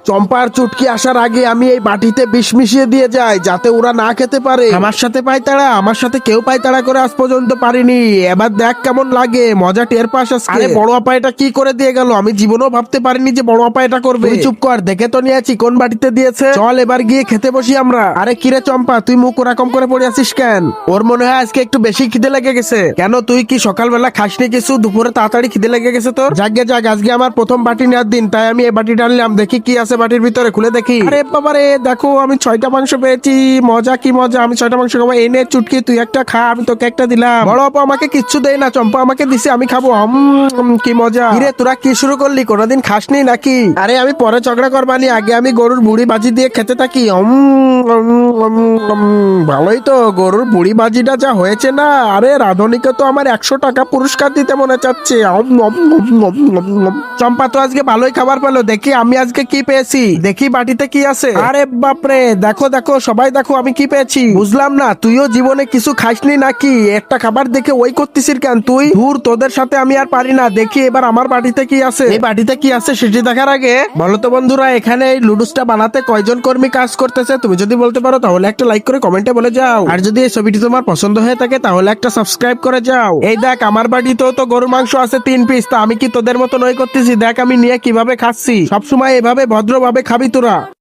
চম্পার চুটকি আসার আগে আমি এই বাটিতে বিষ মিশিয়ে দিয়ে যাই, যাতে ওরা না খেতে পারে। আমার সাথে পায়তাড়া, আমার সাথে কেউ পায়তাড়া করে আজ পর্যন্ত পারিনি। এবার দেখ কেমন লাগে, মজা টের পাস আজকে। আরে বড় আপা এটা কি করে দিয়ে গেল, আমি জীবনেও ভাবতে পারিনি যে বড় আপা এটা করবে। তুই চুপ কর, দেখে তো নিয়েছি কোন বাটিতে দিয়েছে। চল এবার গিয়ে খেতে বসি আমরা। আরে কিরে চম্পা, তুই মুখ ওরকম করে পড়ে আছিস কেন? ওর মনে হয় আজকে একটু বেশি খিদে লেগে গেছে। কেন, তুই কি সকালবেলা খাসনি কিছু? দুপুরে তাড়াতাড়ি খিদে লেগে গেছে তোর? যাকে যাক, আজকে আমার প্রথম বাটি নেওয়ার দিন, তাই আমি এই বাটিটা আনলাম। দেখি কি আছে বাটির ভিতরে, খুলে দেখি। আরে বাবারে, দেখো আমি 6টা মাংস পেয়েছি। মজা কি মজা, আমি 6টা মাংস খাবো। এনে চুটকি তুই একটা খা, আমি তোকে একটা দিলাম। বড় আপা আমাকে কিচ্ছু দেয় না, চম্পা আমাকে দিছে, আমি খাবো। কি মজা। কিরে তোরা কি শুরু করলি, কোনোদিন খাসনি নাকি? আরে আমি পরে ঝগড়া করবানি, আগে আমি গরুর বুড়ি বাজি দিয়ে খেতে থাকি। ভালোই তো, গরুর বুড়ি বাজিটা যা হয়েছে না। আরে রাধুনিকে তো আমার 100 টাকা পুরস্কার দিতে মনে চাচ্ছে। চম্পা তো আজকে ভালোই খাবার পেলো। দেখি আমি আজকে কি পেয়েছি, দেখি বাটিতে কি আছে। আরে বাপরে, দেখো দেখো সবাই দেখো আমি কি পেয়েছি। বুঝলাম না, তুইও জীবনে কিছু খাসনি নাকি? একটা খাবার দেখে ওই করতেছিস কেন তুই? দূর, তোদের সাথে আমি আর পারি না। দেখি এবার আমার বাটিতে কি আছে। এই বাটিতে কি আছে সেটি দেখার আগে বলো তো বন্ধুরা, এখানে এই লুডুসটা বানাতে কয়জন কর্মী কাজ করতেছে? তুমি যদি বলতে পারো তাহলে একটা লাইক করে কমেন্টে বলে যাও। আর যদি এই ছবিটি তোমার পছন্দ হয়ে থাকে তাহলে একটা সাবস্ক্রাইব করে যাও। এই দেখ, আমার বাড়িতেও তো গরুর মাংস আছে 3 পিস। তা আমি কি তোদের মতো নয় করতেছি? দেখ আমি নিয়ে কিভাবে খাচ্ছি। সবসময় এভাবে ভদ্রভাবে খাবি তোরা।